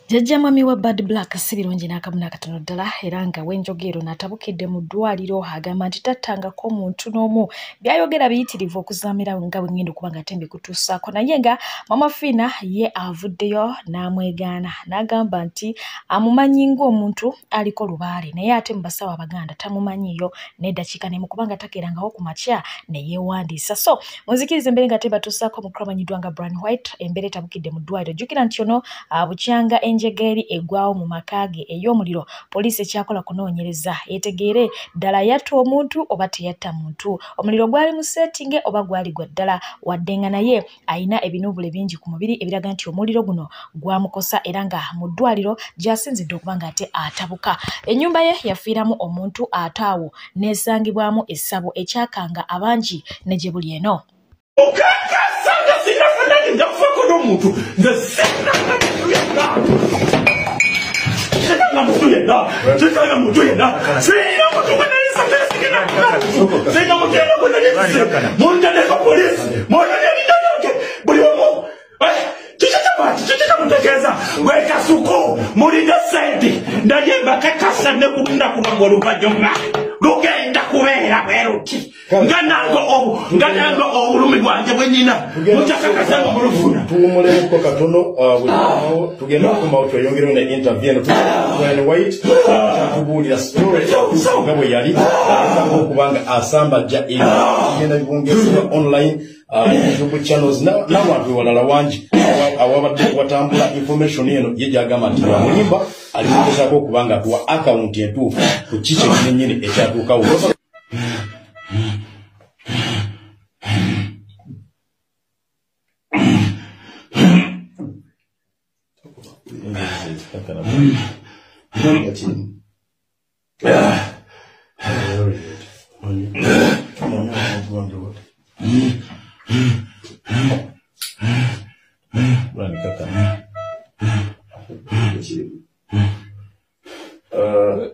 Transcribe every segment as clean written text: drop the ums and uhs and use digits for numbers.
Jajja mwami wa Bad Black sibirungi n'akamu katono ddala era nga wenjogero n'atabukidde mu ddwaliro agamba nti tattangako muntu n'omu byayogera biyitirivu okuzaamira nga bwe ngenda okuba nga tembe kutuusaako naye nga Mama Fina ye avuddeyo n'amwegaana n'agamba nti amumanyi ng'omuntu aliko lubaale naye ate mu basawo Abaganda tamumanyiiyo n'eddakiika ne mu kubanga takeerangawo ku makya ne yeewandiisa so muzikirize embeera nga tembe atuusaako mukulu amanyiddwa nga Brian White embeera etabukidde mu ddwaliro jjukira nti ono bukyanga njegeri egwawo mu makage ey'omuliro poliisi ekyakola kunoonyereza yetegeere ddala yatta omuntu oba teyatta muntu omuliro gwali mu settinge oba gwali gwa ddala wadde nga naye ayina ebinuubule bingi ku mubiri ebiraga nti omuliro guno gwamukosa era nga mu ddwaliro gy'asinzidde okuba nga ate atabuka ennyumba ye yafiiramu omuntu ataawo n'esangibwamu essabo ekyakanga abangi ne gye buli eno Mutu the Lugenda kubeera bweruti nganango obulumi bwange bwenyina mukyakakasanga mulufuna tuwumuleko katono tugenda okumawo tweyongerewo ne interview Brian White tubuulira story nga bwe yali okubanga asambajja egenda bibungezebwa online YouTube channels n'abantu walala wangi awabadde watambula information eno ye gyagamba nti bamulimba alimugezaako okubanga atuwa account entuufu ku kiki ekinennyini ekyatuukawo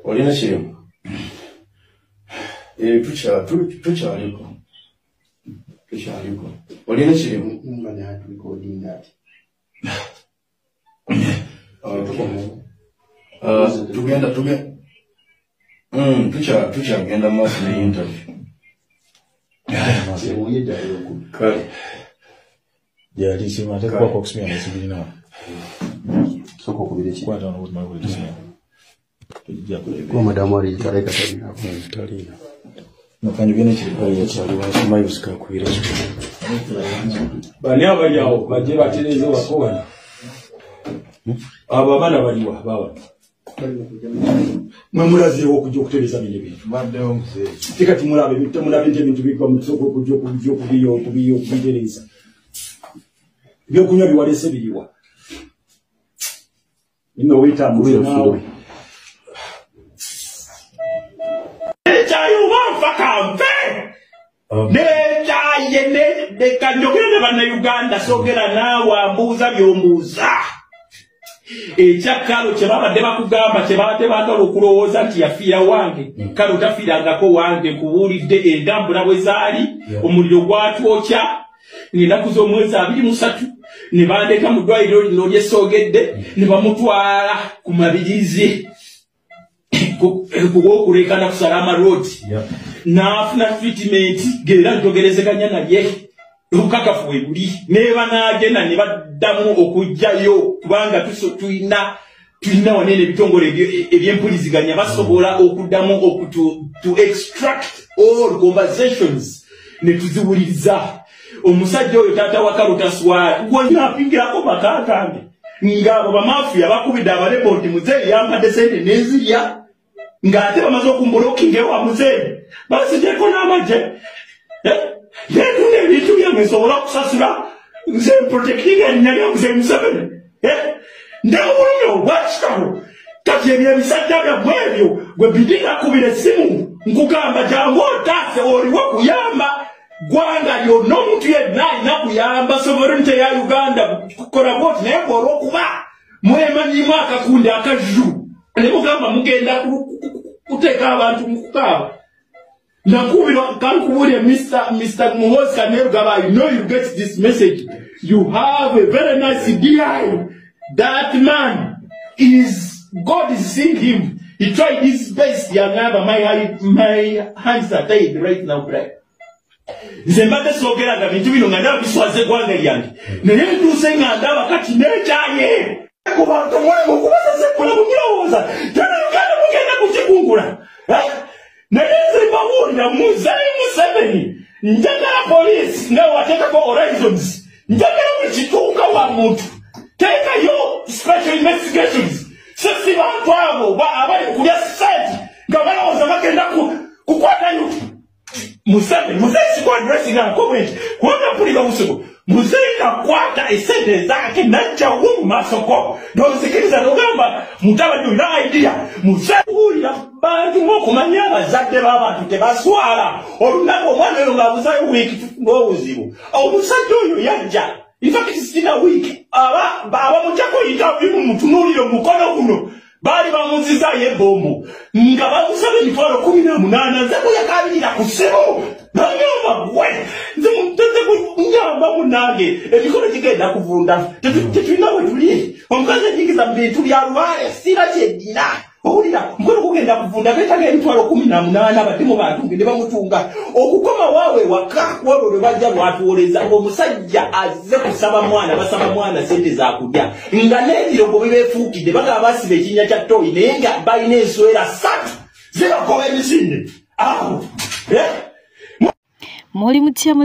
olina kirimu tukyaliko olina kirimu tukyagenda maaso ne interview Jadi sima tak kuat kok semua masih begini nak. So kok boleh cik. Kuat orang buat malu di sini. Kau madam hari tarik kata ni. Tadi. Makan juga ni cik. Ya cari macam mai uska kuira. Bania bajao baje batereze wakobana. Aba bana baliwa bawa. Mamulazi okujja okutereza bino ebintu Madde mzee. Tikati mulabe ebintu bikwa mu tusoko okujja okubitereza. Byokunywa biwalese biriwa. Nino wetambulira nawe. Ekyayuba nfakampe. Neekyaye ne kanjogera ne bannayuganda sogera naawe ambuuza byombuuza. Ekyakalo kye babadde bakugamba kye babadde baagala okulowooza nti yafiira wange kale otafiirangako wange kubuulidde entambula bwe zaali omuliro gwatwokya ng'ennaku z'omwezi 23 ne bandeka mu ddwaliro lino lyesoogedde ne bamutwala ku mabirizi kuwokuleekana ku Salama Road n'afuna treatment ng'era njogerezeganya naye obukakafu bwe buli neeba n'agenda ne baddamu okujjayo kubanga tulina wanene ebitongole ebyempuliziganya basobola okuddamu to extract all conversations ne tuziwuliriza omusajja oyo taata wa Kalutaswali gw'apingirako makakange ng'abo bamafiya bakubidde abalebodi muzeeyi yampadde sente n'ezirya ng'ate bamaze okumbulokinga ewa muzeeyi basigyeko n'amagye Yekune vitu ya mesobola kusasula nze protectinga erinnya Mzee Museveni ndawulira obwakitalo kati ebyebisajja byammwe ebyo gwe bidinga akubira essimu nkugamba jangu otaase oliwo kuyamba gwanga lyonna omuntu yenna alina kuyamba sovereignty ya Uganda kukola bwoti naye olw'okuba mwemanyimu akakundi akajju ne mugamba mugenda kuteeka abantu mu kukaaba. Nakubira kankubulia Mr. Muhoozi Kainerugaba, I know you get this message. You have a very nice DI. That man God is seeing him. He tried his best. My hands are tied right now, right? Zembate sogera nga bintu bino nga ndaba biswaze gwanga lyange. Naye ntuuse nga ndaba kati nekyaye. Ku bantu mwe mukubasa kula mukirowooza. Tana Uganda mugenda kukikungula. Naye nzibawulira Muzeeyi Museveni. Njagala police nga wateekako horizons. Njagala buli kituuka wa muntu. Teekayo special investigations. Sisi bantu abo abali kulya site nga balowooza bagenda kukwata nyuki. Museveni sikuwa addressing a comment. Kuwanga mpulira busibu. Muzeeyi kakwata esente zake najja mu maaso ko. N'ozikiriza n'ogamba mutabani olina idea. Muzeeyi wulira bantu ng'okumanya abazadde b'abantu tebaswala. Olunaku omwana oyo ng'abuzaayo wiiki tufuna obuzibu. Omusajja oyo yajja. In fact, sina wiki. Abamugyako interview mutunuulire omukono guno. Baali bamuzizayo ebombo. Nga bamusaba emitwalo 18. Nze bweyakabirira ku ssebo. Nanyamba gwe. Nze muteze kunyamba munange. Emikono gigenda kuvunda. Tetulina we tuli. Omukazi ajingiza mu bintu bya lubaale. Sina kyeddina. Owulira mukono kugenda kuvunda beetaga emitwalo 18 abadde mu bantu ngende bamutunga. Okukoma waawe waka wabo lwe bajja lwatuwoleza omusajja azze kusaba mwana basaba mwana sente za kudya. Nga n'ebirogo bebeefuukidde bagaba basiba ekinnya kya ttooyi naye nga balina enswera 3 zibakoba emisinde. Awo. Muli mutya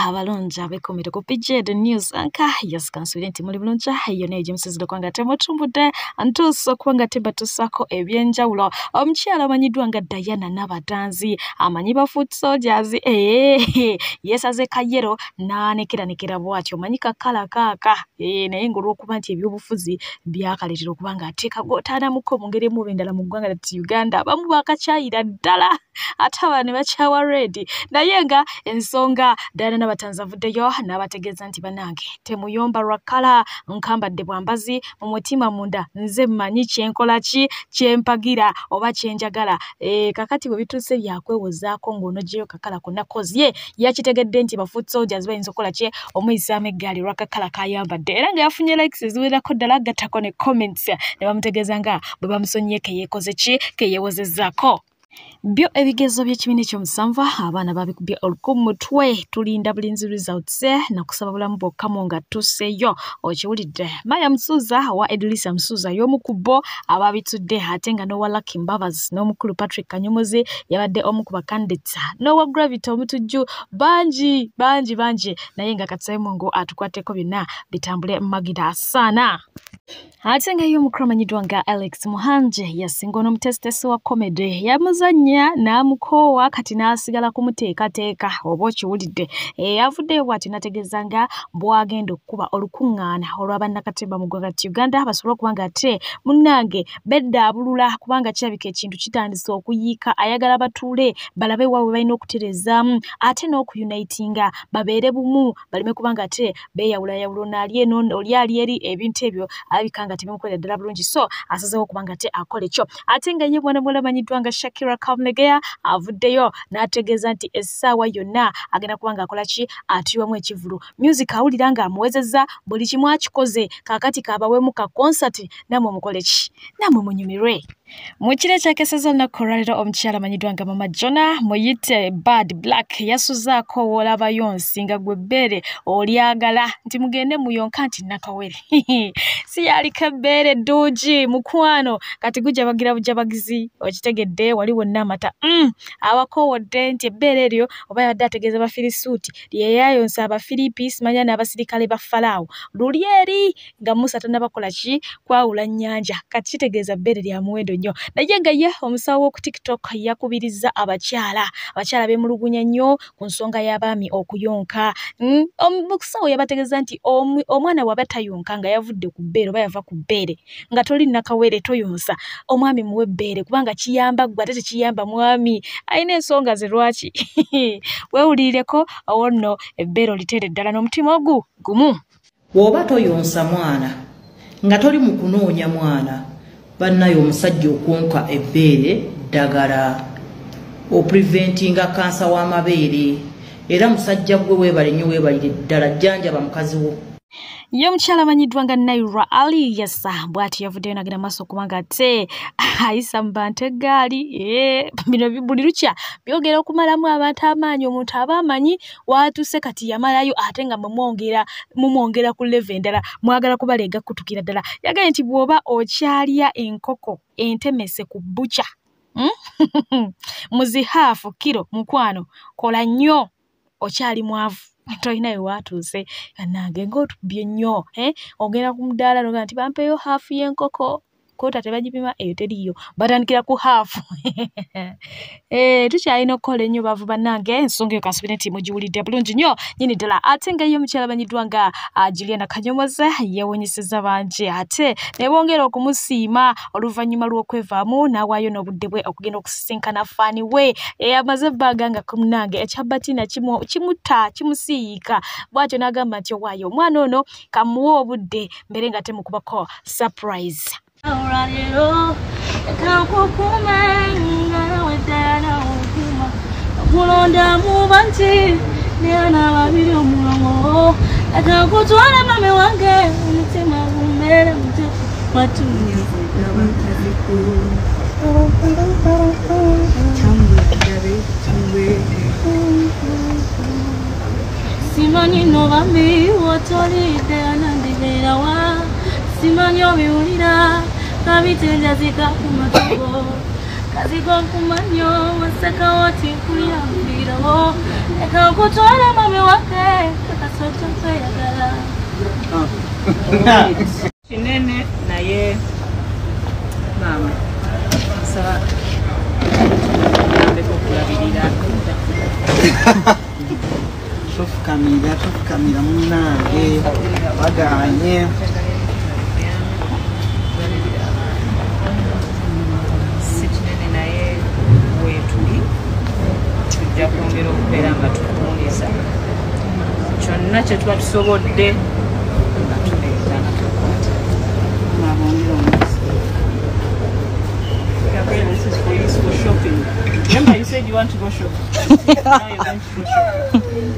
abalonja abekomere ku PJ The News anka yasikansuire nti muli bulunja yone ejemusizide kwanga temutumbude antuso kwanga tebatusako ebyenjawulo omukyala amanyidwa nga Diana Nabatanzi amanyi ba foot soldiers yesaze kayero nanekera bwatyo manyika kala kaka naye ngolwo okuba nti ebyobufuzi byakaletera okubanga ateeka gotana muko mungere mu bendala mu ggwanga lya Uganda bamu bakakyayira ddala ataba ne bakyawa ready naye nga ensonga Diana Nabatanzi avuddeyo n'abategeeza nti banange temuyomba lwakala nkambadde bwambazi mu mutima munda nze mmanyi kyenkola ki kyempagira oba kyenjagala kakati bwe bituuse byakwewozaako ng'onogyeyo kakala konna kozi ye yakitegedde nti ba foot soldiers bayinza okukola ki omuyisaamu eggaali lwakakala kayambadde era nga yafunye likes eziwerako ddala agattako ne comments ne bamutegeeza nga bwe bamusonyiye keyeekoze ki keyewozezzaako. Byo ebigezo by'ekibiina ekyomusanvu abaana babikubye olukumutwe tulinda bulinzi results na kusaba bulamu bwokkamu nga tusseeyo okiwulidde Maya Musuuza wa Edlisa Musuuza y'omukubo ababitudde ate nga n'owa Lucky Mbavazi n'omukulu Patrick Kanyumuzi yabadde omu ku bakandidate n'owa Gravity omutujju bangi naye nga Katsaye Mungu atukwateko byonna bitambule magira sana. Ate nga y'omukulu amanyidwa nga Alex Muhanje yasinga n'omutesitesi wa comedy yamuzannya n'amukoowa kati n'asigala kumuteekateeka oba okiwulidde avuddeyo bw'ati nategeeza nga bw'agenda okukuba olukuŋŋaana olw'abannakatemba mu ggwanga lya Uganda basobole okuba nga ate munnange beddaabulula kubanga kirabika ekintu kitandise okuyiika ayagala batuule balabe waabwe balina okuterezaamu ate n'okuyunitinga babeere bumu baleme kubanga ate beeyawulayawula oli ali eri ebintu ebyo alabika nga tebimukolera ddala bulungi so asazeewo okuba nga ate akola ekyo ate nga ye mwana muwala amanyiddwa nga Shakira Kamnegeya avuddeyo n'ategeeza nti essaawa yonna agenda kuba ng'akola ki atuywamu ekivulu music awulira nga amuwezezza buli kimu akikoze kaakati kaabawemu ka concert namwe mukole ki namwe munyumirwe. Mu kiro ekyakeseza olunaku olwaleero omukyala amanyiddwa nga Mama Jona muyite Bad Black yasuzaako wolabayo nsinga gwe bbeere olyagala nti mugende muyonka nti nakawere si yaliko ebbeere dduugi mukwano kati gujja bagira bujabagizi okitegedde wali wonna amata abakoowodde nti ebbeere eryo oba yabadde ategeeza bafirisuuti lyeyayonsa abafiripi simanya n'abasirikale ba Falaawo luli eri nga Musa tannabakola ki kwawula nnyanja kati kitegeeza bbeere lya muwendo nnyo naye nga ye omusawo w'oku TikTok yakubiriza abakyala beemulugunya nnyo ku nsonga y'abaami okuyonka omusawo yabategeeza nti omwana waba tayonka nga yavudde ku bbeere oba yava ku bbeere nga toli nakawere toyonsa omwami muwe bbeere kubanga kiyamba gwe ate tekiyamba mwami ayina ensonga ze lwaki weewulirireko awo nno ebbeere olitere ddala n'omutima gumu bw'oba toyonsa mwana nga toli mu kunoonya mwana bannayo omusajja okwonka ebbeere ddagala opreventinga kansa w'amabeere era musajja gwe weebale nnyo weebalire ddala jjanjaba mukazi wo. Yo mchala manyiddwa nga Naira Ali yasa bwati yavuddeyo nagenda maaso kubanga ate ayisa mbante gaali bino buli lukya byogera okumalamu abantu amaanyi omuntu aba amanyi waatuse kati yamalayo ate nga mumwongera ku level endala mwagala kubalega kutukira ddala yagaye nti bwoba okyalya enkoko entemese ku bucha muzihafu kilo mukwano kola nnyo okyali mwavu toyina ewatuse nange ng'otubye nnyo ogenda ku mudaala noga nti bampeyo hafu y'enkoko kota tebagipima eyo teriyo batandikira ku hafu tukyalina okukola ennyo bavu bannange ensonga eyo kansubire nti mugiwulidde bulungi nnyo nyini ddala ate nga ye omukyala banyiddwa nga Juliana Kanyomoze yewunyisiza bangi ate ne bongera okumusiima oluvannyuma lw'okwevaamu n'awaayo n'obudde bwe okugenda okusisinkana faani we eyamaze ebbanga nga munange ekyabatina kimutta kimusiiyika bw'atyo n'agamba nti owaayo omwana ono kamuwe obudde mbere nga temukubako surprise. Auralero ekakukuma ngana wedana okuma kulonda mu banti nena babiri omulongo ekakutwala mame wange umutima gumere mutima matumye abantaziko simani no bambi wotolide anandibera wa simani obiwulira kabitenja zika kumatogo kaziko kumanyo waseka woti kuyambirawo ekakutwala mame wake kakasoto kweyagala kinene naye mama sa kulabirira tofukamira munange baganye tujja kwongera okubeera nga tukuwuliza kyonna kye tuba tusobodde nga tuleeta nga tukwata nabongera omusi. This is for you for shopping. Remember you said you want to go shopping. Now you're going to go shopping.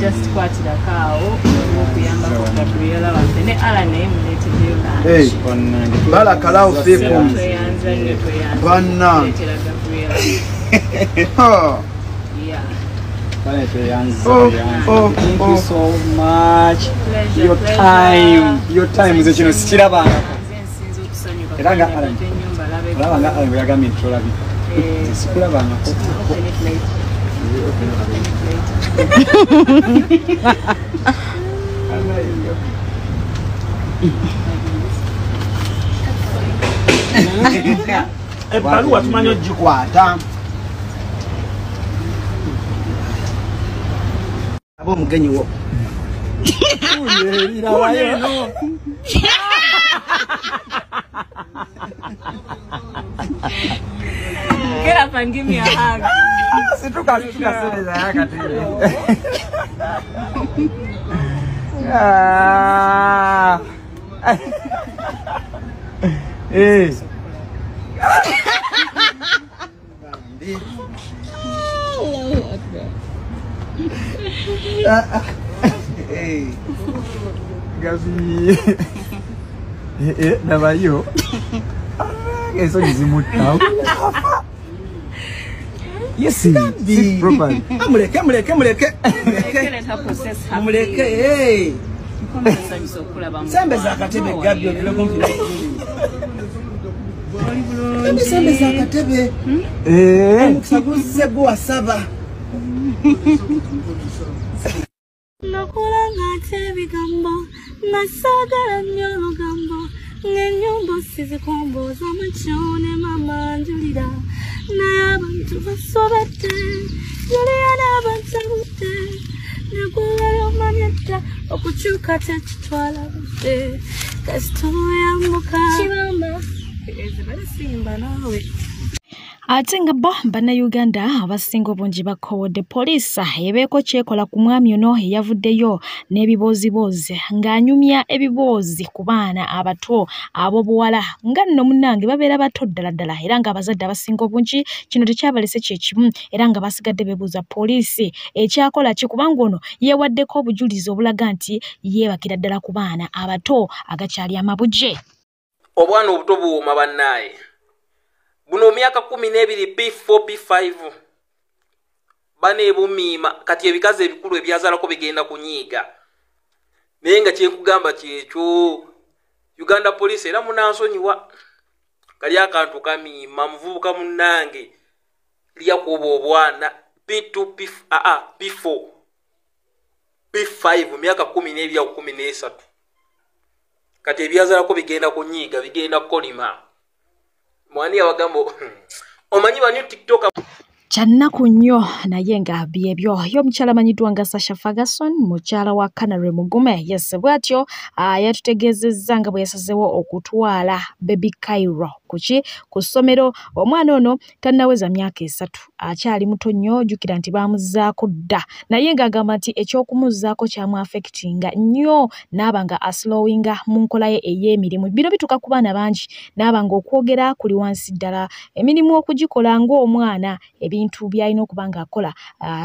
Just kwatira kaawo okuyambako Gabriela waffe ne ala naye muleetedeyo lunch. Barakallahu fikum. Banna. Yeah. Thank you so much. Your time is a stiraba. Eranga alan. Olabanga alan yagami ntolabi. Sikulabanga ko. Ebaluwa tumanyo gikwata. Abo mugenyi wo. Uyerira wayo. Get up and give me a hug. Situka sereza yakati. Eh. Hey. Gabi. Nabayo. Eso nizimutao. Yes, proper. Muleke. Hey. Sembe zakatebe Gabi okule kumpi. Sembe zakatebe. Sabuze bwa saba. Nokulanga tebigambo nasagala nnyo lugambo n'ennyumba sizikomboza amachone mama njulira naye abantu basobedde Julia n'abantabudde negulala omanyedde okukyuka tekitwala budde kasitoyambuka kibamba ezibale simba nawe Ate nga bo bannayuganda abasinga obungi bakowodde poliisi ebeeko kyekola ku mwami ono eyavuddeyo n'ebiboozibozi ng'anyumya ebiboozi ku baana abato ab'obuwala nga nno munnange babeera bato ddala era ng'abazadde abasinga obungi kino tekyabalese kye kimu era nga basigadde beebuuza poliisi ekyakola ki kubanga ono yeewaddeko obujulizi obulaga nti yeebakira ddala ku baana abato agakyali amabujje. Obwana obuto buwoma bannaaye buno myaka 12 P4 P5 bane bumiima kati ebikazi ebikulu ebyazalako bigenda kunyiiga naye nga kyenkugamba kyekyo Uganda Police era munansonyiwa kali akantu kamiima muvubuka munnange lyakuba obwana P2 P4 P5 myaka 12 ya 13 kati ebyazalako bigenda kunyiiga bigenda kolima mwani ya wagambo omanyi banyu TikTok Kyannaku nnyo naye nga byebyo y'omukyala amanyiddwa nga Sasha Ferguson mukyala wa Canary Mugume yes bw'atyo yatutegeezezza nga bwe yasazeewo okutwala Baby Cairo ku ssomero omwana ono tannaweza myaka 3 akyali muto nnyo jjukira nti baamuzzaako dda naye ng'agamba nti eky'okumuzzaako kyamu affectinga nnyo n'aba nga aslowinga mu nkola ye ey'emirimu bino bituuka ku baana bangi n'aba nga okwogera kuli wansi ddala emirimu okugikola ng'omwana ebintu byalina okuba ng'akola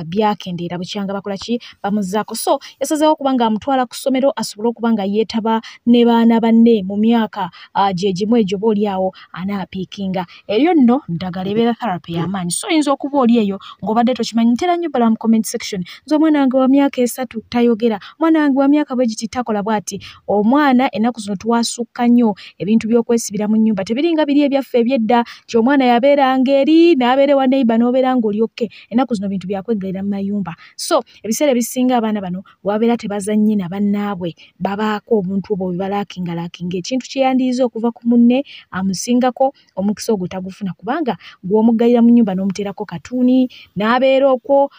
byakendeera bukyanga bakola ki bamuzzaako so yasazeewo okuba ng'amutwala ku ssomero asobole okuba nga yeetaba ne baana banne mu myaka gye gimu egyo boolyawo anaapiikinga eryo nno ddagala ebeera therapy y'amaanyi so oyinza okuba oli eyo ng'obadde tokimanyi ntera nnyo bbala mu comment section nze omwana wange wa myaka 3 tayogera omwana wange wa myaka bwe giti takola bw'ati omwana ennaku zino twasukka nnyo ebintu by'okwesibira mu nnyumba tebiringa biri ebyaffe ebyedda ti omwana yabeeranga eri n'abeera wa neighbor n'obeera ng'olyokke ennaku zino bintu byakwegalira mu mayumba so ebiseera ebisinga abaana bano wabeera tebazannye na bannaabwe babaako obuntu obwo bwe balaakinga ekintu kye yandiyiza okuva ku munne amusingako omukisa ogwo tagufuna kubanga gw'omuggalira mu nnyumba n'omuteerako katuuni n'abeera okwo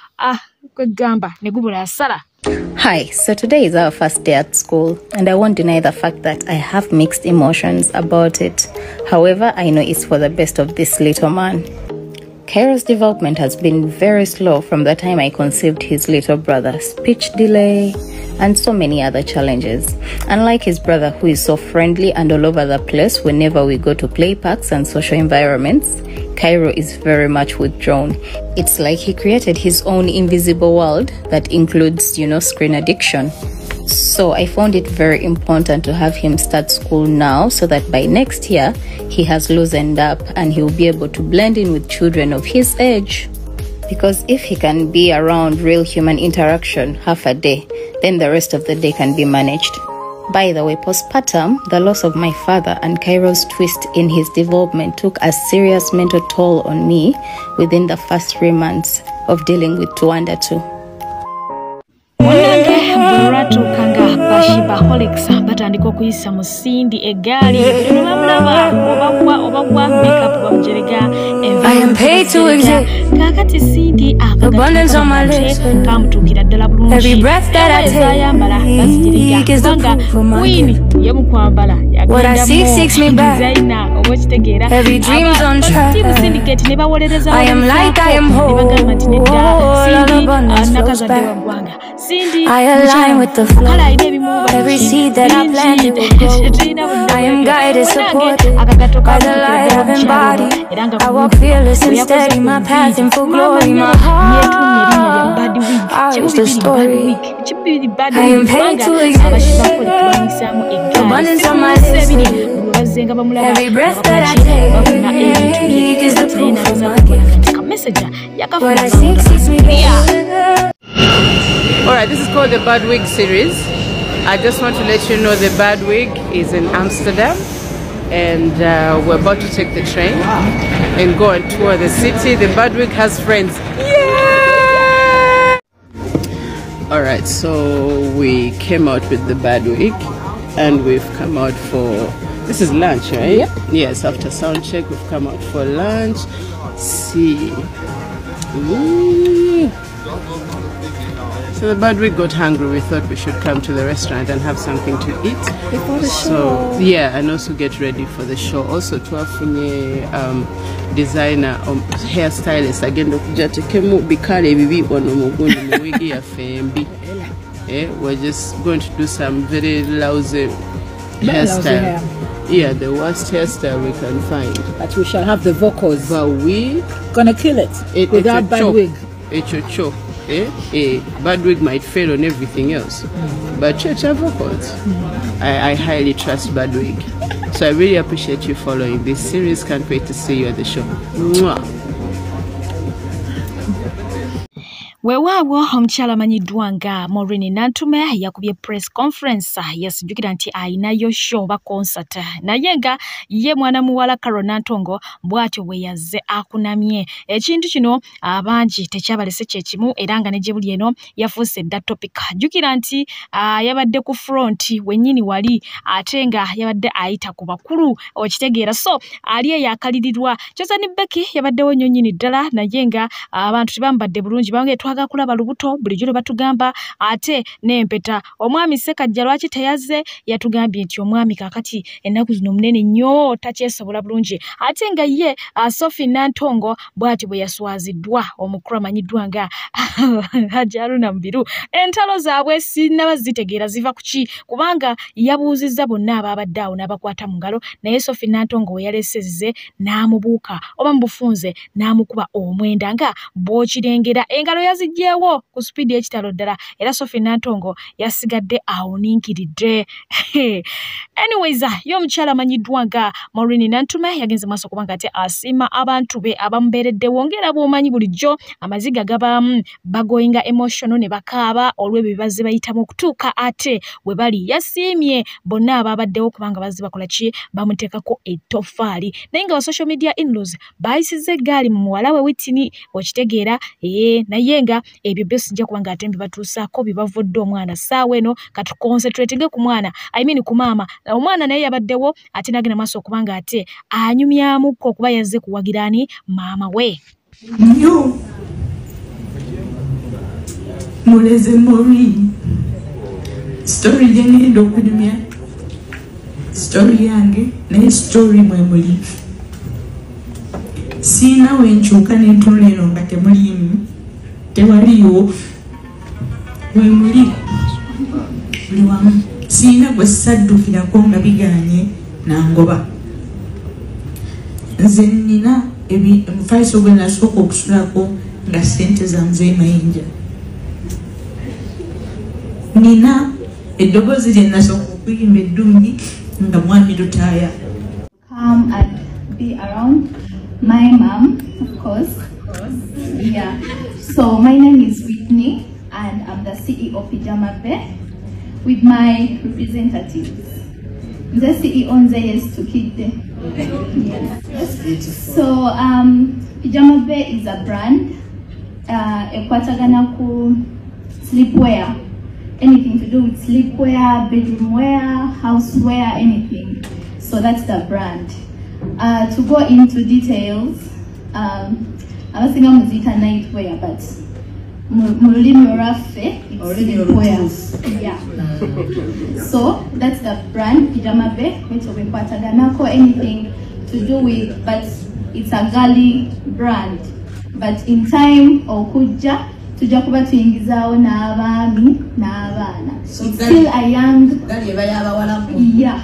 kwegamba ne gubula asala. Hi, so today is our first day at school, and I won't deny the fact that I have mixed emotions about it. However, I know it's for the best of this little man. Cairo's development has been very slow from the time I conceived his little brother, speech delay, and so many other challenges. Unlike his brother, who is so friendly and all over the place whenever we go to play parks and social environments, Cairo is very much withdrawn. It's like he created his own invisible world that includes, screen addiction. So I found it very important to have him start school now so that by next year, he has loosened up and he will be able to blend in with children of his age. Because if he can be around real human interaction half a day, then the rest of the day can be managed. By the way, postpartum, the loss of my father and Cairo's twist in his development took a serious mental toll on me within the first 3 months of dealing with 2 under 2. Kanga bashibaholics batandika okuyisa mu Cindy egaali bamulaba obagwa makeup bamujerega I am paid to exist. kakati Cindy Abundance on my lips. kamutukira ddala bulungi Every breath that I take is the proof of my gift. yamukwambala What I seek seeks me back. obokitegeera Every dream's on track. syndicate ne bawolereza I am light, I am whole. bagamba nti nedda All Cindy abundance flows nakazadde back. waggwanga Cindy I align with the flow. Every seed that I planted will grow. I am guided, supported by the light I've embodied. I walk fearless and steady, my path in full glory. My heart is the story. I am paid to exist. Abundance on my lips. Every breath that I take is the proof of my gift. What I seek seeks me back. Alright, this is called the Badwig series. I just want to let you know the Badwig is in Amsterdam, and we're about to take the train and go and tour the city. The Badwig has friends. Yeah! Alright, so we came out with the Badwig and we've come out for, this is lunch, right? Yep. Yes, after sound check we've come out for lunch. See. Ooh. So the Badwig got hungry. We thought we should come to the restaurant and have something to eat. Before the show. So yeah, and also get ready for the show. Also to designer hairstylist again jatekemu bikale bibi ono mugundi mu wigi ya fembi. We're just going to do some very lousy hairstyle. Yeah, the worst hairstyle we can find. But we shall have the vocals. But we gonna kill it with that Badwig. Badwig might fail on everything else, but church have vocals. I highly trust Badwig. So I really appreciate you following this series. Can't wait to see you at the show. Mwah. Wewawo omukyala amanyiddwa nga Maureen Nantume yakubye press conference yasijjukira nti ayinayo show oba concert naye nga ye mwana muwala Carol Nantongo bw'atyo bwe yazze akunamye ekintu kino abangi tekyabalese kyekimu era nga ne gye buli eno yafuuse dda topic jjukira nti yabadde ku front wennyini wali ate nga yabadde ayita ku bakulu okitegeera so ali eyakalirirwa Josani Becky yabaddewo nnyo nnyini ddala naye nga abantu tebambadde bulungi bange kulaba lubuto bulijjo batugamba ate n'empeta omwami Ssekajja lwaki teyazze yatugambye nti omwami kakati ennaku zino munene nnyo takyesobola bulungi ate nga ye Sophie Nantongo bw'ati bwe yaswaziddwa omukulu amanyiddwa nga Hajaruna Mbiru entalo zaabwe sinnabazitegeera ziva ku ki kubanga yabuuzizza bonna ababadde awo n'abakwata mu ngalo naye Sophie Nantongo we yalesezze n'amubuuka oba mu bufunze n'amukuba omwenda nga bw'okirengera engalo yazijjeewo ku speed y'ekitalo ddala era Sophie Nantongo yasigadde awuninkiridde anyways yo omukyala amanyiddwa nga Maureen Nantume yagenze maaso kubanga ate asiima abantu be abamubeereddewo ng'era bw'omanyi bulijjo amaziga gaba bagoyinga emotional ne bakaaba olw'ebyo bye bayitamu okutuuka ate we bali yasiimye bonna ababaddewo kubanga bazze bakola ki bamuteekako ettofaali naye nga wa social media in-laws bayisizza eggaali mu muwala we Whitney okitegeera naye nga ebyo byose sijja kubanga ate bibatuusaako bibavudde omwana saawa eno kati concentrating ku mwana ku maama omwana naye yabaddewo ate nagenda maaso okubanga ate anyumyamuko okuba yazze kuwagirani maama we nnyo muleze Maureen story gye ngenda okunyumya story yange naye story mwe muli siina wenkyuka n'entunula eno nga temuliimu tewaliyo we muli buli wamu siina gwe saddukirako nga biganye nangoba nze nnina omufaliso gwe nasooka okusulako nga ssente zanze mayinja nina eddoboozi lye nasooka okuyimba eddungi nga mwami lutaaya come and be around my mom, of course. Yeah. So my name is Whitney and I'm the CEO of Pijama Bay with my representatives. The CEO is to keep them. Yes. So Pijama Bay is a brand. Ekwatagana ku sleepwear. Anything to do with sleepwear, bedroom wear, housewear, anything. So that's the brand. To go into details, I'm not saying I'm a nightwear, but mulimi orafe, it's yeah. So that's the brand Pijama Bay, which will be Pataganako, anything to do with, but it's a girly brand. But in time or kuja tujja kuba tuyingizaawo n'abaami n'abaana. So it's still a young, yeah,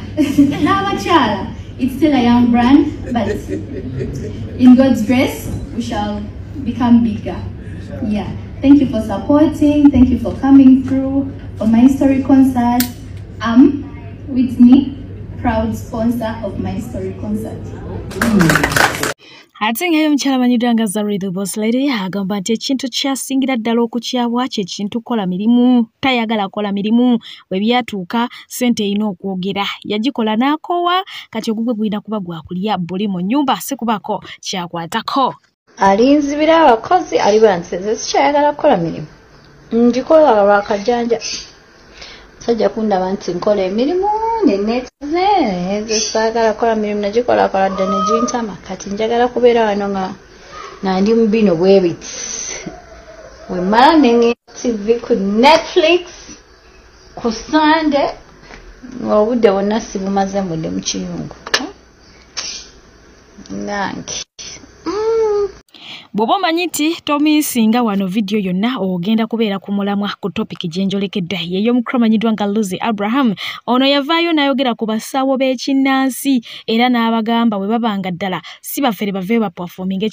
n'abakyala. It's still a young brand, but in God's grace, we shall become bigger. Yeah. Thank you for supporting. Thank you for coming through for my story concert. I'm Whitney, proud sponsor of my story concert. Ate nga omukyala amanyiddwa nga Zari the Boss Lady agamba nti ekintu kyasingira ddala okukyabwa kye kintu kola mirimu tayagala kola mirimu bwe byatuuka ssente erina okwogera yagikola n'akoowa kati ogugwe gwina kuba gwakulya buli mu nnyumba si kubako kyakwatako alinzibira abakozi ali banseze sikyayagala kukola mirimu ngikola lwakajjanja sajja kundaba nti nkola emirimu nenetze saagala kola mirimu nagikola koladde negintama kati njagala kubeera wano nga nandi mu bino bwebiti wemala nenge TV ku Netflix ku Sunday obudde bwonna sibumaze mbudde mu kiyungu nange Bwoba omanyi nti tomisinga wano video yonna ogenda kubeera ku mulamwa ku topic gyenjolekedde y'ey'omukramanyiddwa nga Lucy Abraham. Ono yavaayo n'ayogera ku basawo b'ekinnansi era n'abagamba bwe babanga ddala si baffere bave baperforming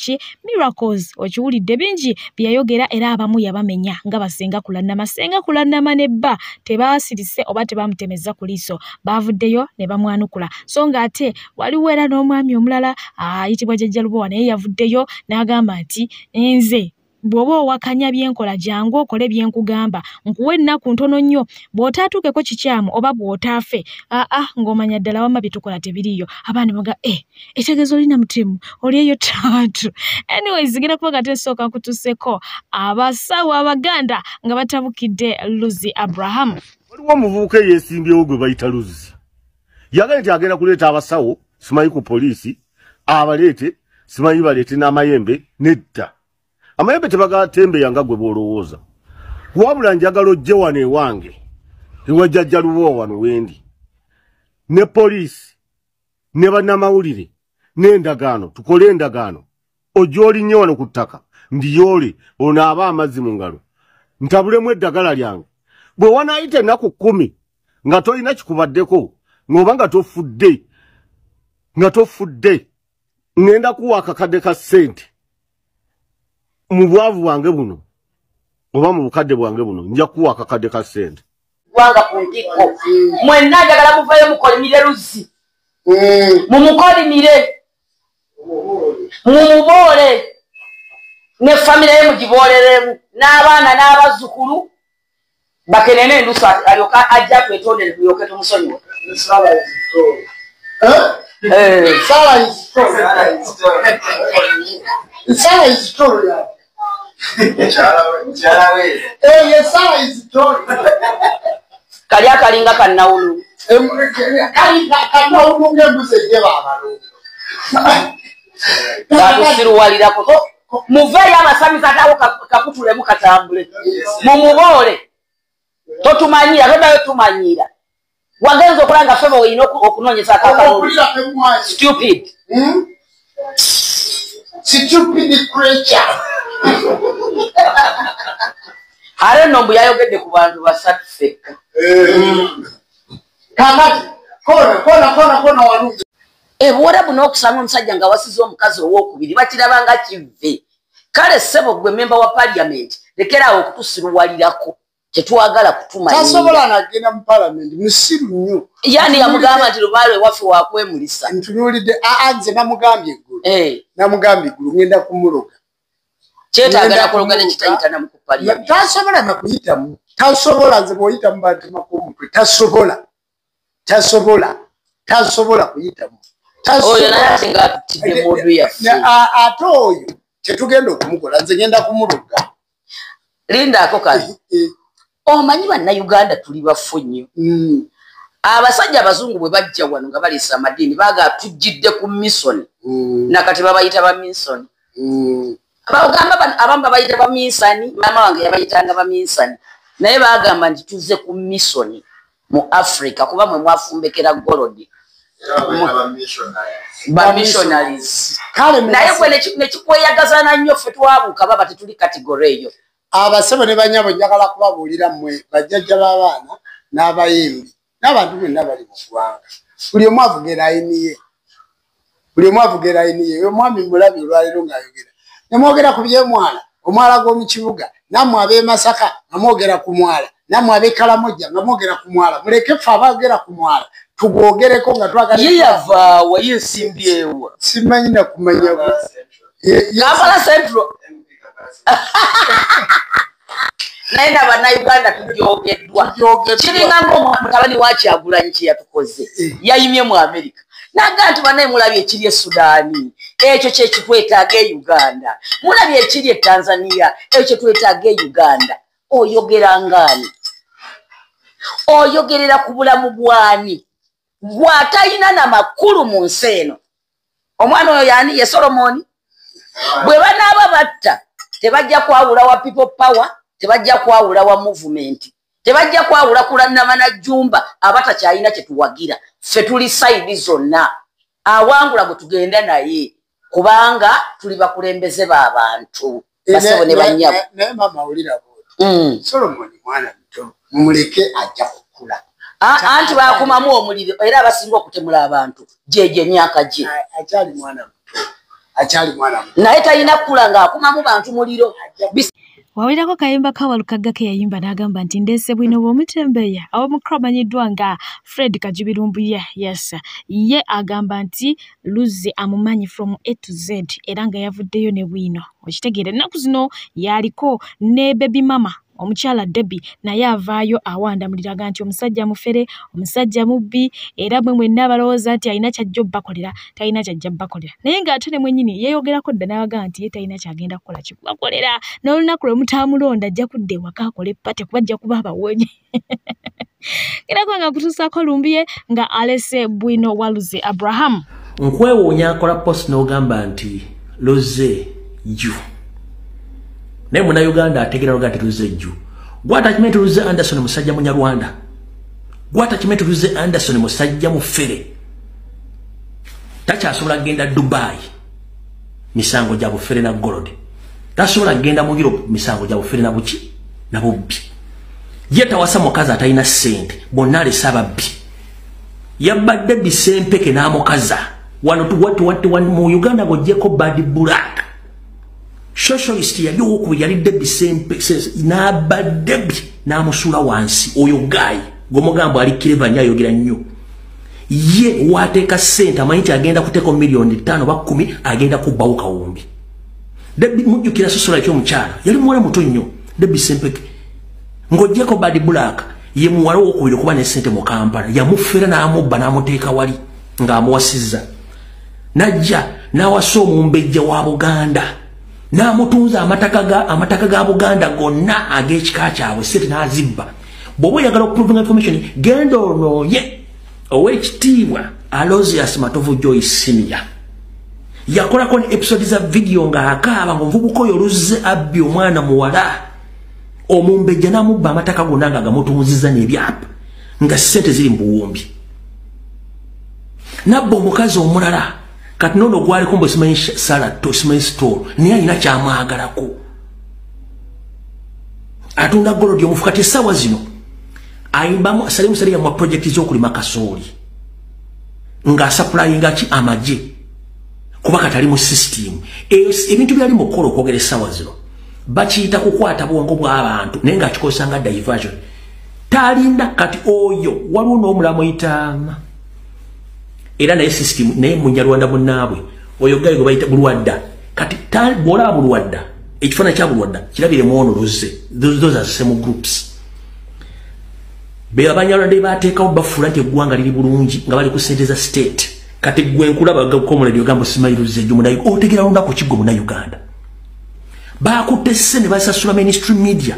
miracles. Okiwulidde bingi bye yayogera era abamu yabamenya nga basenga kulannama nebba tebaasirise oba tebamutemeza ku liiso baavuddeyo ne bamwanukula. So ng'ate waliwo era n'omwami omulala ayitibwa Jjajja Lubowa naye yavuddeyo n'agamba nti nze bw'oba owakanya byenkola jangu okole byenkugamba nkuwe ennaku ntono nnyo bw'otaatuukeko kikyamu oba bw'otaafe ng'omanya ddala wamma bye tukola tebiriyo abaana baga etegeeza olina mutemu oli eyo taatu. Anyways genda kuba nga tesooka nkutuuseko abasawo Abaganda nga batabukidde Lucy Abraham. Waliwo omuvubuka eyeesimbyewo gwe bayita Lucy yagala nti agenda kuleeta abasawo simanyi ku poliisi abaleete simanyi baleete n'amayembe nedda amayembe tebagatembe yanga gwe bwolowooza wabula njagala ojje wano ewange ewa Jjajja Lubowa wano wendi ne poliisi ne bannamawulire n'endagaano tukole endagaano ojje olinnye wano ku ttaka ndiyoole onaaba amazzi mu ngalo ntabulemu eddagala lyange bwe wanaayita ennaku 10 nga tolina kikubaddeko ng'oba nga tofudde ngenda kuwa akakadde ka ssente mu bwavu bwange buno oba mu bukadde bwange buno nja kuwa akakadde ka ssente gwanga ku ntikko mwenna njagala muvayo mukolimire Lucy mumukolimire mumuboole ne famire ye mugiboolelemu n'abaana n'abazzukulu bakenene endusu alyoka ajja twetondere tulyoke tumusonyiwa. Kali akalinga kannawulu kakusiruwalirako muveeyo amasamiza atawo kakutulemu katambule mumuboole totumanyira todayo tumanyira wagenza okulanga feba oyina okunoonyesa akakalulu stupid creature ale nombu yayogedde ku bantu basatu fekka kakati kona walungi buwera buno okusanga omusajja nga wasiza omukazi owokubiri bakirabanga kive kale ssebo gwe memba wa parliament lekeraawo okutusiruwalirako tetwagala kutumanya tasobola nagenda mu parliament musiru nnyo yani yamugamba nti lubaale waffe wakwemulisa ntunuulidde nze namugambye eggulu ngenda kumuloga kyetaaga nakologa nekitayita namu ku parliament tasobola nakuyitamu tasobola nze bw'oyitamu bantemako omutwe tasobola kuyitamu oyo naye ate ngaatutidde mundu yaffe ate oyo kyetugenda okumukola nze ngenda kumuloga lindaako kati omanyi bannayuganda tuli bafu nnyo abasajja abazungu bwe bajja wano nga baleesa amadiini baaga tujjidde ku misoni nakati babayita baminsoni abamu babayita baminsani maama wange yabayitanga baminsani naye baagamba nti tuzze ku misoni mu Africa kuba mwe mwafumbekera golodi bamissionaries naye gwe nekikweyagazana nnyo ffe twabuuka baba tetuli kategore eyo abasebo ne banyabo njagala kubabuulira mmwe bajjajja b'abaana n'abayimbi n'abantu bonna bali mu ggwanga buli omu avuga erayini ye omwami mulabi olwaleero ng'ayogera ne mwogera ku by'omwala omwala gw'omu kibuga nammwe ab'e Masaka nga mwogera ku mwala nammwe ab'e Kalamojja nga mwogera ku mwala muleke ffe abaagera ku mwala tugwogereko nga twagala ye yavaawa ye nsimbyewa simanyi nakumanya Kampala Central naye n'abannayuganda tujoogeddwa kiringa ng'omutabani wa Kyagulanyi kye yatukoze yayimye mu Amerika naga nti bannaye mulabye ekiri e Sudaani ekyo kye kitwetaaga e Uganda mulabye ekiri e Tanzania ekyo kye twetaaga e Uganda oyogera ngaani oyogerera ku bulamu bwani bw'atalina na makulu mu nsi eno omwana oyo yaani ye Solomoni bwe banaaba batta tebajja kwawula wa people power, tebajja kwawula wa movement, tebajja kwawula kulanama na jumba abatakyalina kyetuwagira. Ffe tuli side zonna, awangula gwe tugenda naye kubanga tuli bakulembeze b'abantu basebo ne banyabo. Naye mama awulira Solomon mwana muto mumuleke ajja kukula. Anti bakumamu omuliro era abasinga okutemula abantu jeje myaka gye. Akyali mwana muto. Naye talina kukula ng'akumamu bantu muliro. Wawirako kayimba kawalukaga ke yayimba n'agamba nti ndeese bwino bw'omutembeya ab'omukulu amanyiddwa nga Fred Kajubirumbu yes ye agamba nti Luzzi amumanyi from A to Z era nga yavuddeyo ne bwino okitegeera ennaku zino yaliko ne baby mama omukyala Debbie naye avaayo awandamuliraga nti omusajja mufere omusajja mubbi era bwe mwenna abalowooza nti alina kyajja obbakolera talina kyajja bbakolera naye ng'ate ne mwennyini yeeyogerako dda n'abaga nti ye talina kyagenda kukola kikubakolera n'olunaku lwe mutaamulonda ajja kudda ewaka akola epate kuba ajja kuba abawonye era kwanga kutuusaako lumbiye nga alese bwino wa Luzzi Abraham nkwewuunya akola post n'ogamba nti Luzzi ju naye Munnayuganda ategeera luga nti Luzzi ju gw'atakimenti Luzzi Anderson musajja Munyarwanda gw'atakimenti Luzzi Anderson musajja mufere takyasobola kugenda Dubai misango gya bufere na gold tasobola kugenda mu Europe misango gya bufere na buki na bubbi ye tawasa mukazi atalina ssente bonna alesa ababbi yabadde bisempeke n'amukaza wano mu Uganda gojjeko Bad Black socialist yali okubiri yali Debbie Sempeke n'abadde n'amusula wansi oyo gayi gomugambo ali kireva nnyo ayogera nnyo ye wateeka ssente amanyi nti agenda kuteeka miliyoni 5 ba 10 agenda kubbawo kawumbi. Debbie mujjukira sosola eky'omukyala yali muwala muto nnyo Debbie Sempeke ng'oggyeko Bad Black ye muwala w'okubiri okuba ne ssente mu Kampala yamufera n'amubba n'amuteeka wali ng'amuwasizza najja n'awasa omumbejja wa Buganda n'amutunza amataka ga Buganda gonna ag'ekika kyabwe ssente n'azibba. Bw'oba oyagala okuprovinga information genda onooye ow'ekitiibwa Aloysius Matovu Joyce Senior yakolako ne episode za video ng'akaaba ng'omuvubuka oyo Luzzi abbye omwana muwala omumbejja n'amubba amataka gonna nga gamutunzizza n'ebyapa nga ssente ziri mu buwumbi. Nabba omukazi omulala kati nono gwaliko mbu simanyi salad simanyi store naye alina kyamwagalako atunda golodi omufu kati essaawa zino ayimbamu asalimusali yamuwa projekiti z'okulima kasooli ng'asaplayinga ki amagye kuba kati ali mu sisitimu ebintu byali mu kukola okwogera essaawa zino bakiyita kukwata bwongo bw'abantu naye ng'akikozesa nga diversion talinda kati oyo waliwo n'omulamu oyitaama era naye system naye Munyarwanda munnaabwe oyo gayi gwe bayita Bulwadda kati bw'olaba Bulwadda ekifaananyi kya Bulwadda kirabire mu ono Luzzi those are same groups be Abanyarwanda bateekawo bafuula nti eggwanga liri bulungi nga bali ku ssente za state kati gwe nkulaba gakomuledi ogambo simanyi Luzzi ejju munayi otegeera lunako kigwe Munnayuganda baakutte sse ne basasula mainstream media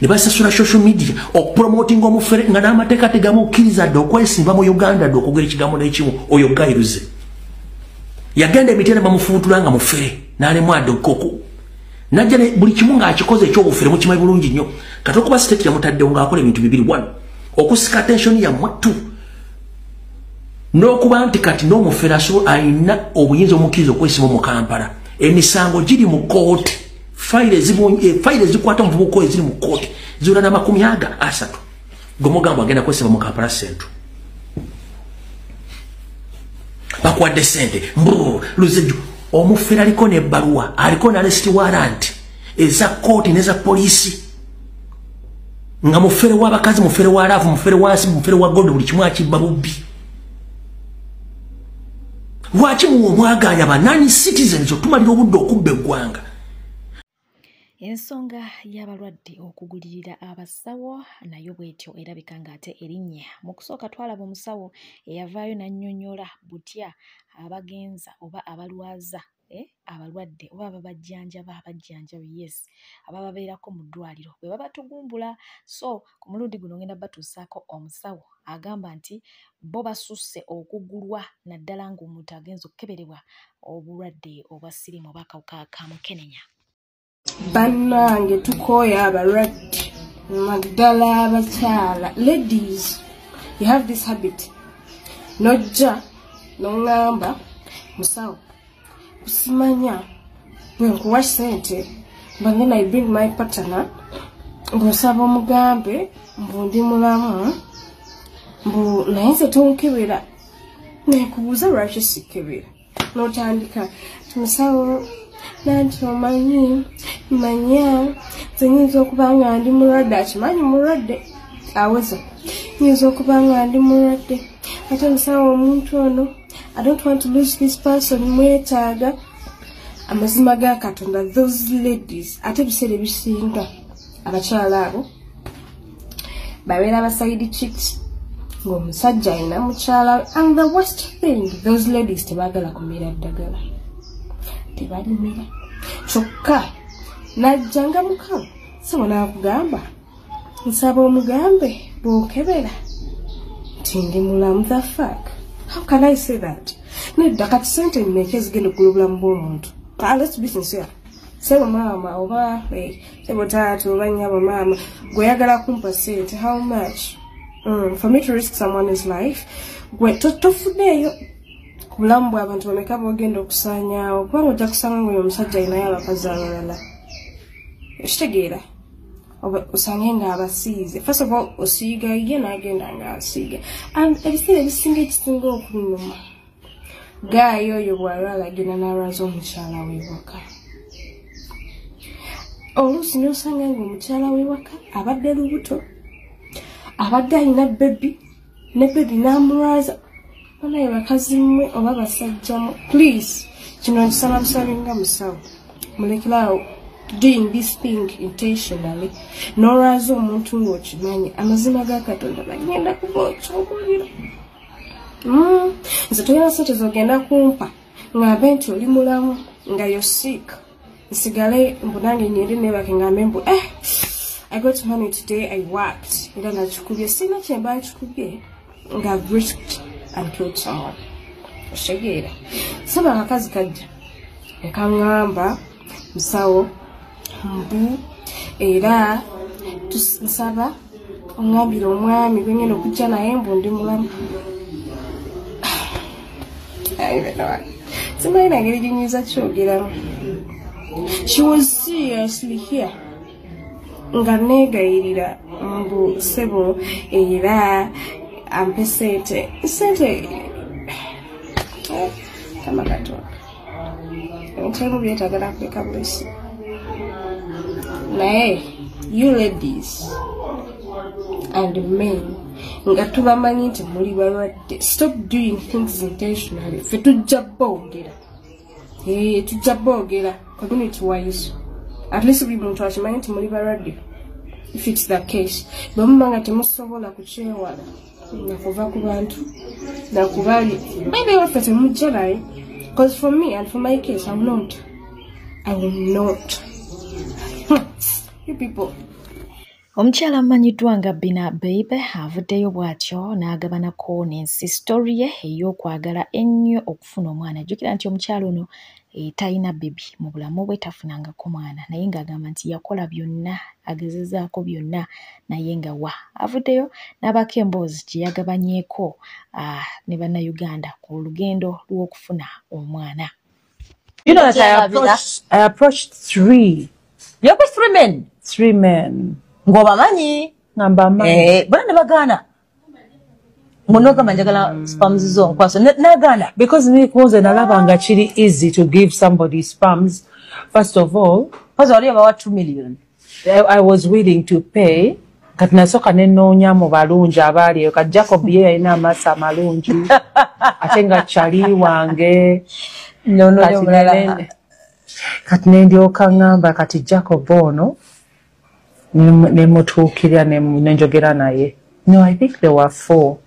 ne basasula social media okupromoting omufere nga n'amateeka tegamukkiriza dde okwesimba mu Uganda dde okwogera ekigambo n'ekimu oyo Guy Luzzi yagenda emitenda bamufuutula nga mufere n'alemu addokoko najja buli kimu ng'akikoze ekyobufere mukimanyi bulungi nnyo kati okuba state yamutaddewo ng'akola ebintu bibiri wano okusika attention yammwe tu n'okuba nti kati n'omufere ayina obuyinza omukkiriza okwesiba mu Kampala emisango giri mu kooti faile zikwata omuvubuka oyo ziri mu kooti ziwera n'30 gomugambo agenda kwesiba mu Kampala Central bakwadde ssente Luzzi omufere aliko n'ebbaluwa aliko n'arrest warrant eza kooti n'eza poliisi nga mufere w'abakazi mufere wa laavu mufere wansi mufere wa gold buli kimu akibba bubbi. Lwaki muwomwaganya bannanyi citizens otumalira obudde okubba eggwanga? Ensonga y'abalwadde okugulirira abasawo nayo bwetyo erabika ng'ate erinnya. Mu kusooka twalaba omusawo eyavaayo n'annyonnyola butya abagenza oba abalwaza abalwadde oba ababajjanjabi yes abababeerako mu ddwaliro bwe baba tugumbula. So ku mulundi guno ngenda batuusaako omusawo agamba nti bo basusse okugulwa naddala ng'omuntu agenza okukeberebwa obulwadde obwa siriimu oba akawuka ka mukenenya. Banange tukoya abalwadde naddala abakyala. Ladies, you have this habit. Nojja nongamba musawo kusimanya bwe nkuwa ssente but then I bring my partner mbusaba omugambe mbundi mulamu mbu naye nze tonkebera nekubuuza lwaki sikkebera n'otandika musawo nanti omanyi manya nze nyinza okuba nga ndi mulwadde akimanyi mulwadde aweza nyinza okuba nga ndi mulwadde ate musawo omuntu ono I don't want to lose this person mwetaaga amazima ga Katonda. Those ladies ate biseera ebisinga abakyala abo babeera baside chicks ng'omusajja alina mukyala and the worst thing those ladies tebaagala kumira ddagala tebalimira kyokka najjanga mukama sebo naakugamba nsaba omugambe bw'okebera nti ndi mulamu. The fuck? How can I say that? Nedda kati sente mmeka ezigenda oggula obulamu bw'omuntu. Let's be sincere. Sebo maama oba sebo taata oba nnyabo maama gweyagala kumpa sente, how much? For me to risk someone's life gwe tofuddeeyo ku bulamu bw'abantu bameka bw'ogenda okusaanyaawo kubanga ojja kusanga ng'oyo omusajja alinayo abakazi abalala. Ekitegeera osange nga abasiize. First of all osiiga ye n'agenda nga asiiga and ebiseera ebisinga ekisinga okunnuma gaayo oyo bw'alwala agenda n'alwaza omukyala w'ewaka. Oluusi n'osanga ng'omukyala w'ewaka abadde lubuto abadde alina bebi ne bebi n'amulwaza banaye bakazi mmwe oba basajjamu. Please kino nkisaba busabinga musawo mulekerawo doing this thing intentionally n'olwaza omuntu ng'okimanyi amazima ga Katonda bagenda kubookya omuliro. Nze toyina sente z'ogenda kumpa ng'abe nti oli mulamu nga you're sick nsigale mbunange nyeri nebake ngambe mbu I got money today, I worked era nakikubye sina kyemba kikubye nga I've risked and killed someone. Oshegeera saba abakazi kajja ekaŋŋamba musawo mbu era tusaba ongambira omwami gwengenda okujja naye mbu ndi mulamu. Simanyi ngeri gyinyiza kyogeramu. She was seriously here nga neegayirira mbu sebo era ampe sente kama Katonda entemu byetagala kuleka bulesi. Naye you ladies and men nga tubamanyi nti muli balwadde, stop doing things intentionally. Ffe tujja boogera tujja boogera community wise at least buli muntu akimanyi nti muli balwadde. If it's the case bwe muba nga temusobola kukyewala nakuva ku bantu nakubali maybe waffe temujja naye because for me and for my case I will not you people. Omukyala amanyiddwa nga Bina Baby avuddeyo bw'atyo n'agabanako n'ensi story ye ey'okwagala ennyo okufuna omwana. Jjukira nti omukyala ono talina bebi mu bulamu bwe tafunangako mwana naye ng'agamba nti yakola byonna agezezaako byonna naye nga wa avuddeyo n'abako emboozi gye yagabanyeeko ne bannayuganda ku lugendo lw'okufuna omwana. You know that I approached 3. You approached 3 men? 3 men. Ngoba manyi ngamba manyi bana bagana munoga manjagala spams zo kwaso nagana because me kuze nalabanga chiri easy to give somebody spams. First of all because already about 2 million I was willing to pay katina soka nenonya mu balunji abali ka Jacob ye ina masa malunji atenga chali wange no katina ndio kangamba kati Jacob ono nemutuukirira nenjogera naye. No, I think there were 4.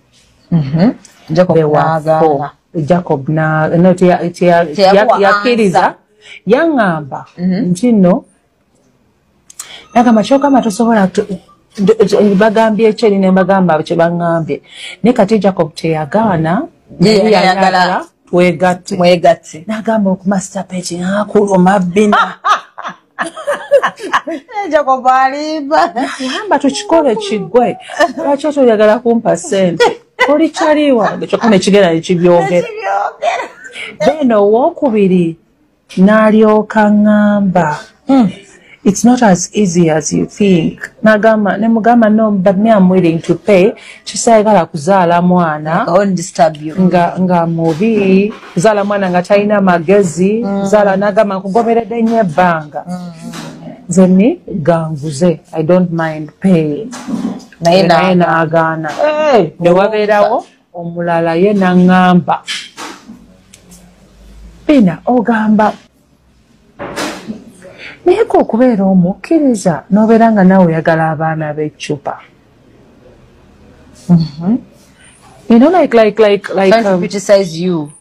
Jacob there were 4. Jacob yakiriza yangamba nti no nagamba kyokama tosobola bagambye ekyo ne bagamba kye bangambye ne kati Jacob teyagaana twegatti nagamba okumaster page akuluma bina Njako balimba. Yamba tuchikole chigwe. Lwaki toyagala kumpa sente? Oli chaliwa kyokka nekigera nekibyogera. Beno owokubiri n'alyoka ngamba. It's not as easy as you think. Nemugamba no, but me I'm willing to pay. Kisayagala kuzaala mwana. I won't disturb you. Nga mubi. Kuzaala mwana nga talina magezi. Zaala nagamba kugoberedde nnyo ebbanga. Zeni ganguze. I don't mind paying. Naye n'agaana. Ne wabeerawo omulala ye n'angamba. Bina ogamba. Naye okubeera omukkiriza n'obeera nga nawe oyagala abaana b'eccupa. You know, like trying to criticize you.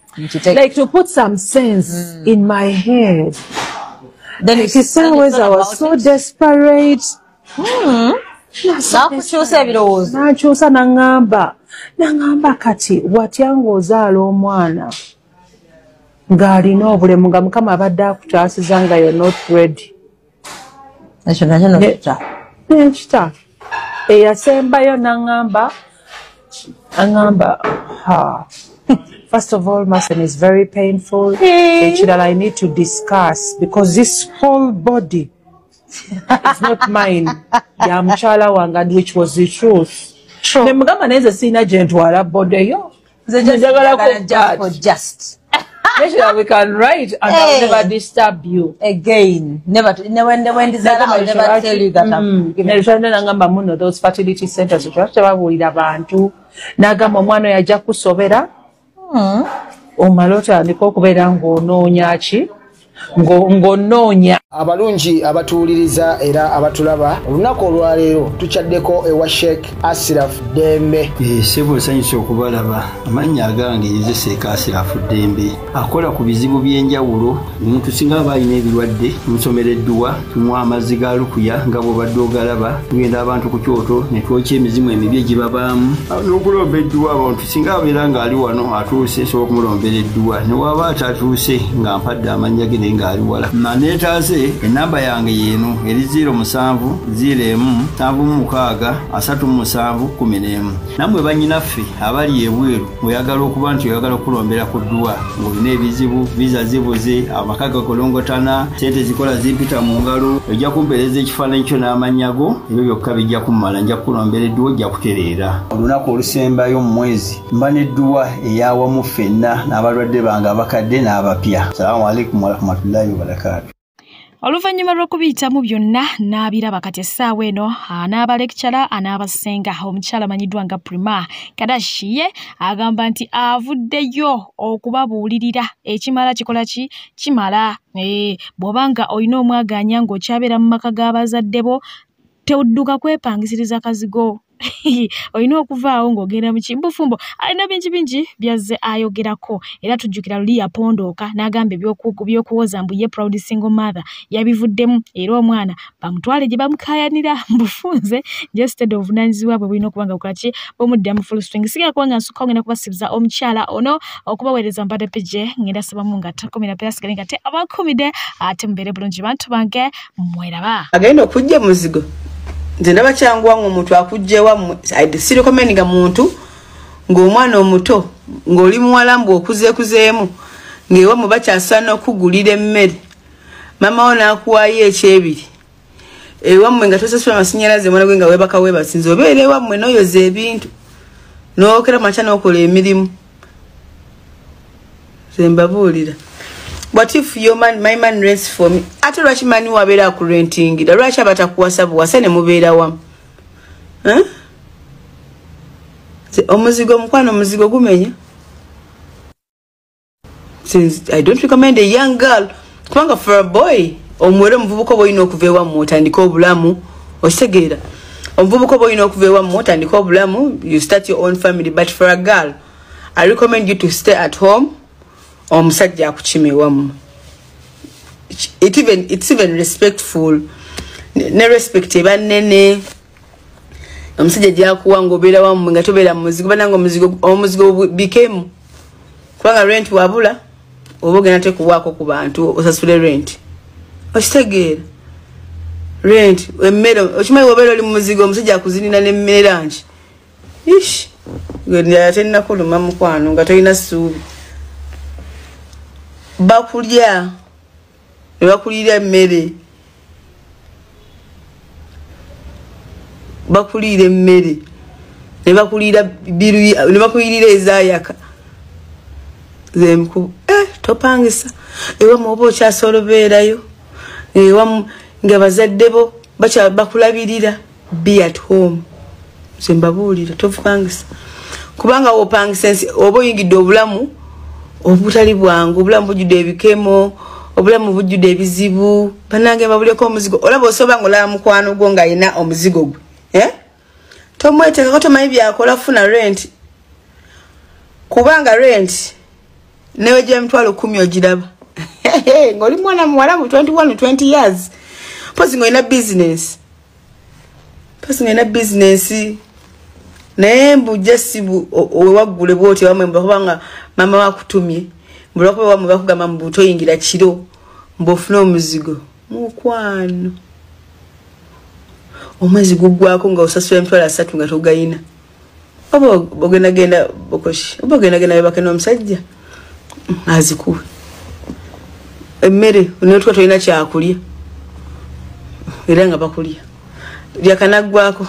Like to put some sense in my head. Then it is always I was so desperate. Nakyusa nangamba kati watya ng'ozaala omwana ng'alina obulemu nga Mukama abadde akutaasiza nga you're not ready. Nekita eyasembayo nangamba first of all, Masen is very painful. I need to discuss because this whole body is not mine. Yamchala wangad, which was the truth. Nemugamba neze sina gentwala body yo. Just. Make sure we can write and I'll never disturb you again. Never. When I'll never tell you that. Those fertility centers. Nagamba omwana yajja kusobera. Omalota ndiko okubeera ng'onoonya ki? Ng'onoonya. Abalungi abatuuliriza era abatulaba olunaku olwaleero tukyaddeko ewa Sheikh Ashraf Dembe. Sebo sanyusa okubalaba amannya agange ye Sheikh Ashraf Dembe akola ku bizibu by'enjawulo. Omuntu singa aba alina ebirwadde tumusomereddwa tumuwa amazzi ga lukuya nga bw'obadde ogalaba tugenda abantu ku kyoto ne twokya emizimu emibi egibabaamu n'okulomba edduwa. Abantu singa abeera ng'ali wano atuuse sobola okumulombera edduwa ne waba atatuuse nga mpadde amannya ge naye ng'ali wala. Neetaase enamba yange yeno eri 0707763711. Namwe bannyinaffe abali ebweru oyagala okuba nti oyagala okulombera ku dduwa ng'olina ebizibu visa zibuze amaka gakolongotana sente zikola zimpita mu ngalo ojja kumpeereza ekifaananyi kyo n'amanyago ebyo byokka bijja kummala nja kukulombera edduwa ojja kutereera. Olunaku olusembayo mu mwezi mba n'edduwa eyawamu ffenna n'abalwadde bange abakadde n'abapya. Salaamu alaikum warahmatullahi wabarakatuh. Oluvannyuma lw'okubiyitamu byonna n'abiraba kati essaawa eno n'abalekcara anaabasenga omukyala amanyiddwa nga Prima Kadashi ye agamba nti avuddeyo okubabuulirira ekimala kikola ki kimala. Bw'obanga olina omwaganya ng'okyabeera mu maka g'abazadde bo tewudduka kwepangisiriza kazigo. Olina okuvaawo ng'ogenda mu kimbufumbo. Alina bingi byazze ayogerako era tujjukira luli yapondooka n'agamba ebyokuwoza mbu ye proud single mother yabivuddemu era omwana bamutwale gye bamukaayanira mbufunze instead of obuvunaanyizibwa bwe bulina okuba nga bukolaki bw'omuddamu full string. Sigala kuba nga nsukka ngenda kubasibiza omukyala ono okubaweereza mbadde pije ngenda sabamu nga takomera pera sigale nga te abakumide ate mubeere bulungi bantu bange mweraba. Agenda okujja muzigo. Nze ndaba kyanguwa ng'omuntu akugjewa sirikomeninga muntu ng'omwana omuto ng'oli muwala mbu okuzeekuzeemu ng'ewammwe bakyasaana okugulira emmere mama wo n'akuwaayo ekyebiri ewammwe nga tosasula amasinnyalaze mwana gwe nga weebaka weebasinze obeera ewammwe n'oyoza ebintu n'okera makya n'okola emirimu. Ze mbabuulira. What if my man rents for me? Ate lwaki mani wabeera ku rentingira lwaki abatakuwasa buwasa ne mubeera wamu? Omuzigo omukwano omuzigo gumenya. Since I don't recommend a young girl kubanga for a boy omuwere omuvubuka oba olina okuva ewamu otandika obulamu okitegeera. Omuvubuka oba olina okuva ewamu otandika obulamu you start your own family, but for a girl I recommend you to stay at home. Omusajja akukime wamu. It's even respectful. Ne respect banene. Omusajja jakuwa ngobeera wamu nga tobeera muzigo bananga omuzigo became kubanga rent wabula oba ogenda tekuwaako ku bantu osasule rent. Okitegeera rent emmere okimanyi wobeera oli mu muzigo omusajja akuzinina n'emmere angi ish ate nnakuluma mukwano nga tolina ssuubi bakulya ne bakulira emmere bakulira emmere ne bakulira biru ne bakulira ezaayaka zemku topangisa ewamu oba okyasolobeerayo ewamu nga bazadde bo bakulabirira be at home sembabuulira topangisa kubanga wopangisa oba oyingidde obulamu obutali bwangu obulamu bujjudde ebikemo obulamu bujjudde ebizibu banange babuleko omuzigo olaba osoba ngolaba mukwano gwo ng'alina omuzigo gwe tomweteekako tomanyi byakola funa rent kubanga rent newe gye emitwalo 10 ogiraba ng'oli mwana muwala mu 20 years pozi ng'olina business naye mbujja sibu owewaggule bwoti wamwe mbakubanga mama wakutumye mbulakuba wamwe bakugamba mbuto oyingira kiro mbofuna omuzigo mukwano omwezi guggwako nga osasula emitwalo 3 nga togayina oba ogendagenda bokoshi oba ogendagenda bebake n'omusajja azikuwe emmere netwa tolina kyakulya era nga bakulya lyakanaggwako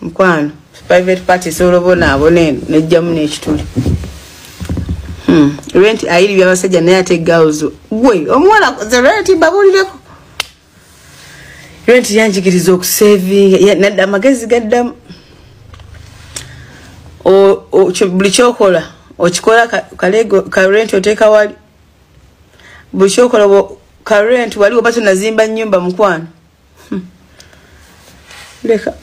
mukwano private party solobonaabone nejjamu n'ekituli rent ayiri byabasajja naye ate gawuzo gwe omuwala koze rent babulireko rent yanjigiriza okusavinga nadda amagezi gaddamu buli kyokola okikola kalego ka rent oteeka wali buli kyokola ka rent wali oba tonazimba nnyumba mukwano leka